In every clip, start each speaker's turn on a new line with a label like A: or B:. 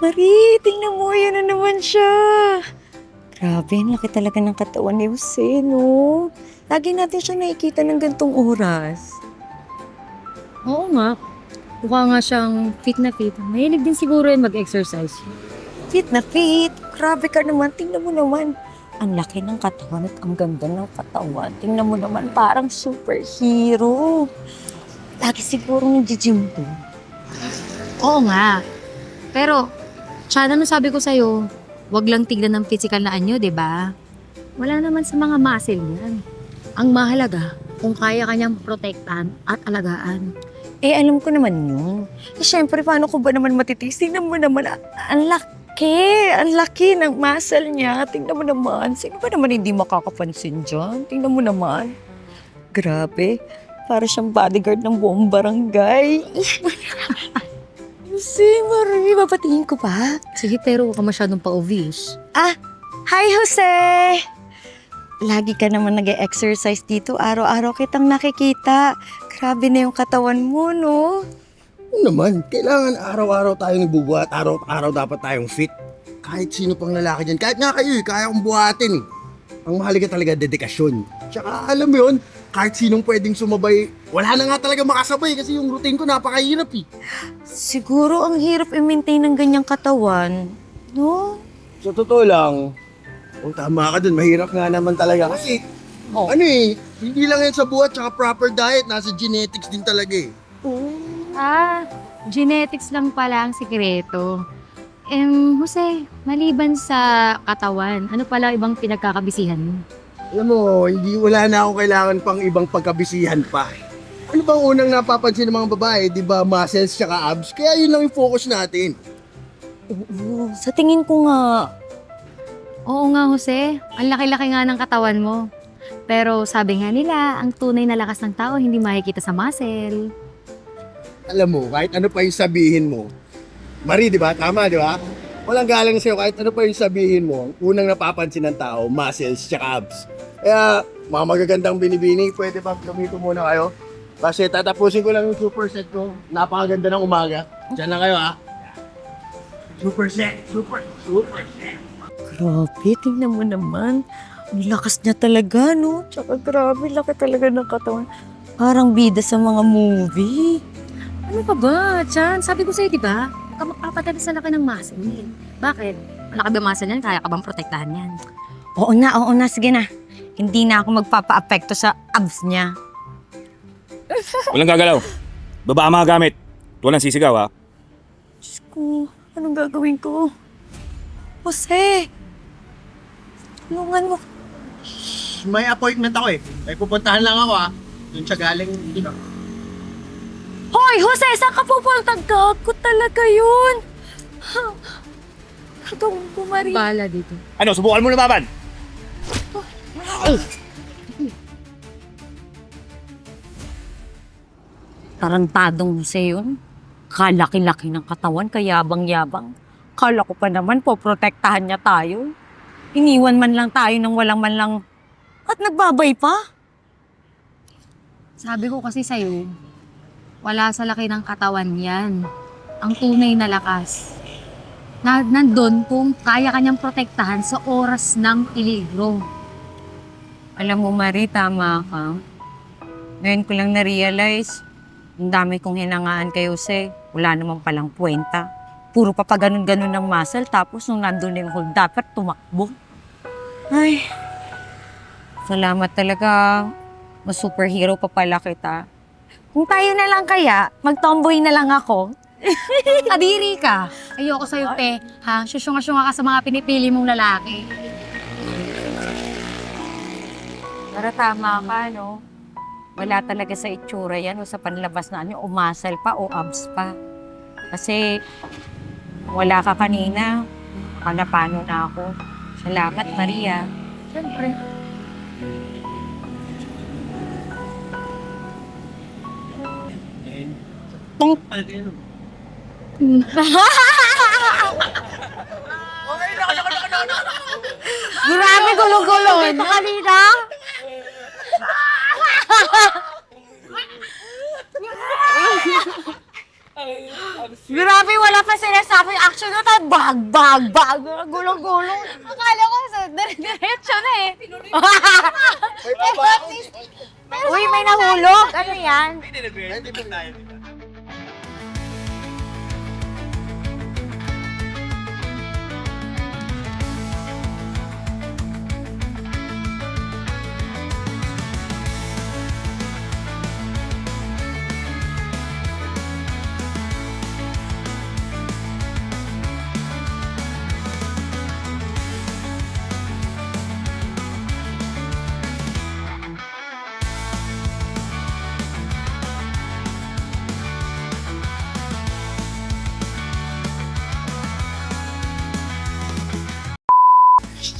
A: Marie, tingnan mo, yan na naman siya. Grabe, ang laki talaga ng katawan ni Jose, no? Lagi natin siya nakikita ng gantong oras.
B: Oo nga. Mukha nga siyang fit na fit. Mahilig din siguro yun mag-exercise.
A: Fit na fit. Grabe ka naman. Tingnan mo naman. Ang laki ng katawan at ang ganda ng katawan. Tingnan mo naman, parang superhero. Lagi siguro nag-gym to.
B: Oo nga. Pero, Chana, ano sabi ko sa'yo, wag lang tignan ng physical na anyo, di ba? Wala naman sa mga muscle yan. Ang mahalaga, kung kaya kanyang protektahan at alagaan.
A: Eh, alam ko naman yun. Eh, syempre, paano ko ba naman matitiis? Tingnan mo naman, ang laki. Ang laki ng muscle niya. Tingnan mo naman. Sino ba naman hindi makakapansin dyan? Tingnan mo naman. Grabe. Para siyang bodyguard ng buong barangay. Si Marie, babatingin ko pa.
B: Sige, pero huwag ka masyadong pa-obvious.
A: Hi, Jose! Lagi ka naman nag-exercise dito. Araw-araw kitang nakikita. Grabe na yung katawan mo, no?
C: Ano naman, kailangan araw-araw tayong ibubuhat, araw-araw dapat tayong fit. Kahit sino pang lalaki dyan, kahit nga kayo kaya kong buhatin eh. Ang mahalaga talaga dedikasyon. Tsaka alam mo yun, kahit sinong pwedeng sumabay, wala na nga talaga makasabay kasi yung routine ko napakahirap eh.
A: Siguro ang hirap i-maintain ng ganyang katawan, no?
C: Sa totoo lang, kung tama ka dun, mahirap nga naman talaga. Kasi, ano eh, hindi lang yan sa buhat tsaka proper diet, nasa genetics din talaga eh.
B: Genetics lang pala ang sikreto. Jose, maliban sa katawan, ano pala ibang pinagkakabisihan mo?
C: Alam mo, wala na akong kailangan pang ibang pagkabisihan pa. Ano bang unang napapansin ng mga babae, di ba, muscles tsaka abs? Kaya yun lang yung focus natin.
A: Oo, sa tingin ko nga,
B: Oo nga, Jose. Ang laki-laki nga ng katawan mo. Pero sabi nga nila, ang tunay na lakas ng tao hindi makikita sa muscle.
C: Alam mo, kahit ano pa yung sabihin mo, Marie, di ba? Tama, di ba? Walang galang sa'yo, kahit ano pa yung sabihin mo, ang unang napapansin ng tao, muscles tsaka abs. Kaya, mga magagandang binibini, pwede ba lumito muna kayo? Kasi tatapusin ko lang yung superset ko. Napakaganda ng umaga. Diyan lang kayo, ha? Superset! Superset!
A: grabe, tingnan mo naman. Ang lakas niya talaga, no? Tsaka grabe, laki talaga ng katawan. Parang bida sa mga movie.
B: Ano pa ba, Chan? Sabi ko sa'yo, di ba? Huwag ka magpapadala sa laki ng muscle. Bakit? Malaki ba muscle yan? Kaya ka bang protektahan yan?
A: Oo na, sige na. Hindi na ako magpapa-apekto sa abs niya.
D: Walang gagalaw. Baba ang mga gamit. Walang sisigaw, ha?
A: Diyos ko, anong gagawin ko? Jose! Tulungan mo.
C: May appointment ako eh. May pupuntahan lang ako, ha? Doon siya galing,
A: Hoy, Jose! Saan ka pupunta? Gago talaga yun! Gagawin ko, Marie.
B: Bala dito.
D: Ano, subukan mo lumaban?
A: Tarantadong Jose yun. Kalaki-laki ng katawan, kayabang-yabang. Kala ko pa naman po, protektahan niya tayo. Iniwan man lang tayo ng walang man lang. At nagbabay pa.
B: Sabi ko kasi sa'yo, wala sa laki ng katawan yan. Ang tunay na lakas. Nandun kung kaya kanyang protektahan sa oras ng peligro.
A: Alam mo, Marie, tama ka. Ngayon ko lang na-realize, ang dami kong hinangaan kay Jose. Wala namang palang puwenta. Puro pa ganun-ganun ng muscle, tapos nung nandun yung holdapper, tumakbo. Ay, salamat talaga. Mas superhero pa pala kita. Kung tayo na lang kaya, mag-tomboy na lang ako.
B: Kadiri ka. Ayoko sa'yo, te. Ha? Susyunga-syunga ka sa mga pinipili mong lalaki.
A: Pero tama ka, no? Wala talaga sa itsura yan o sa panlabas na ano, o muscle pa o abs pa. Kasi wala ka kanina. Akala paano na ako. Salamat, Maria.
B: Siyempre.
A: Grabe, gulo-gulo. Kanina? Grabe, wala pa sinasabi. Action na, bag. Gulong-gulong.
B: Akala ko sa dire-diretso na eh.
C: May papa.
A: Uy, may nahulog. Ano yan?
C: Hindi ba tayo?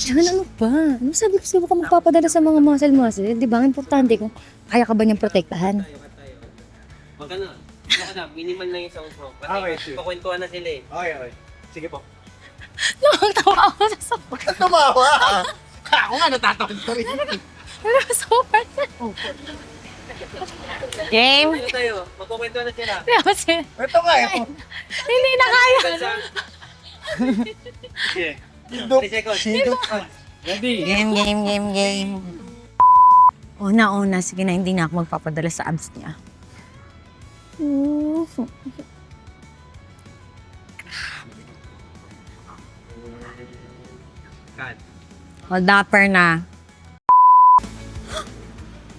B: Diyan, ano ba? Ano sabi ko sa'yo ka magpapadala sa mga muscle-muscle? Di ba? Ang importante kung kaya ka ba niyang protektahan?
E: Wag ka na. Wag ka na. Minimal lang yung sounds mo.
C: Okay,
E: Kasi
C: sure.
E: pakwentuhan na sila eh.
C: Okay. Sige po.
B: Nakakatawa ako sa sobrang.
C: Bakit tumawa? Ako nga natatakot ko rin.
B: Sobrang.
A: Game?
E: Ano tayo? Magkukwentuhan na sila.
B: Kasi
C: Ito nga eh.
B: hindi na kaya.
E: Sige.
C: Hindok.
E: 3 seconds.
A: Game. Una. Sige na, hindi na ako magpapadala sa abs niya.
E: Cut.
A: Hold upper na.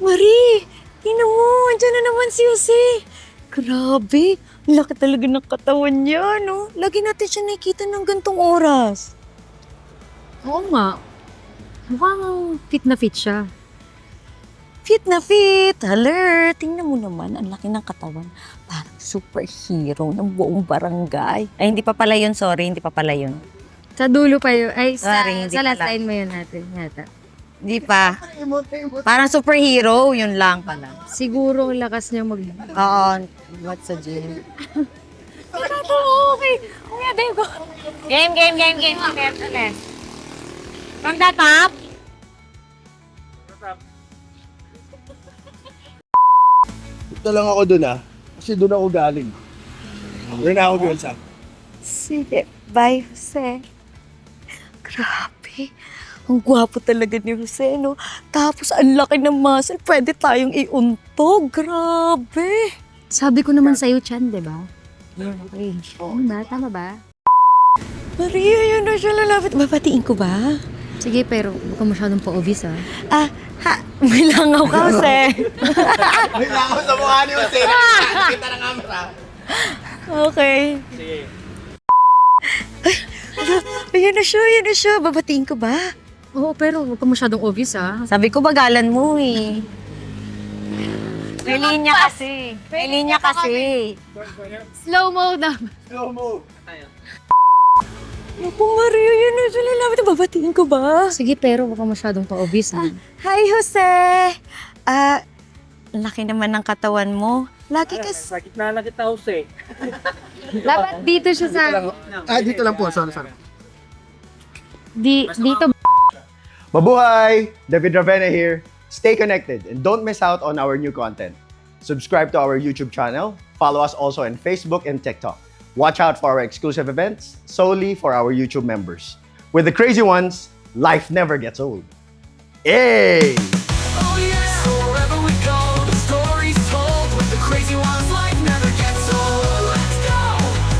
A: Marie! Tingnan mo, andyan na naman si Jose. Grabe, ang laki talaga ng katawan niya, no? Lagi natin siya nakikita ng gantong oras.
B: Oo nga. Mukhang fit na fit siya.
A: Fit na fit! Alert! Tingnan mo naman, ang laki ng katawan. Parang superhero ng buong barangay. Ay, hindi pa pala yun, sorry, hindi pa pala yun.
B: Sa dulo pa yun. Ay,
A: Sorry, hindi
B: sa last
A: pala.
B: line mo yun natin. Yata.
A: Hindi pa. Parang superhero, yun lang pala.
B: Siguro ang lakas niya mag...
A: Oo, what's sa gym?
B: Okay. Kuya, Dave ko.
A: Game. Okay. From the top.
C: Ito lang ako dun kasi dun ako galing. Doon na ako girls
A: Sige, bye, Jose. Grabe. Ang gwapo talaga ni Jose, no? Tapos, ang laki ng muscle. Pwede tayong iuntog. Grabe.
B: Sabi ko naman sa'yo, Chan, di ba? Okay. Oo ba? Tama ba?
A: Maria, yun na siya lalapit. Babatiin ko ba?
B: Sige, pero huwag ka masyadong pa-obvious, ah.
A: May langaw ka, Jose.
C: May ako sa mukha ni Jose. Kita ng camera.
A: Okay.
E: Sige.
A: Ayun na siya. Babatiin ko ba?
B: Oo, pero huwag ka masyadong obvious, ah.
A: Sabi ko bagalan mo eh. May linya kasi.
B: Slow mo na.
C: Slow mo.
E: Tayo.
A: Naku, Maria, yun na siya lalapit. Babatiin ko ba?
B: Sige, pero huwag ka masyadong pa-obvious, ah.
A: Hi, Jose! Laki naman ng katawan mo. Lagi kasi...
E: Sakit na kita, Jose.
B: Dapat dito siya sa...
C: Dito lang po. Sorry.
B: Dito.
C: Mabuhay! David Ravena here. Stay connected and don't miss out on our new content. Subscribe to our YouTube channel. Follow us also on Facebook and TikTok. Watch out for our exclusive events solely for our YouTube members. With the crazy ones, life never gets old. Hey!
F: Oh yeah, so wherever we go, the story's told. With the crazy ones, life never gets old. Let's go,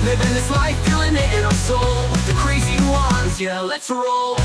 F: living this life, feeling it in our soul. With the crazy ones, yeah, let's roll.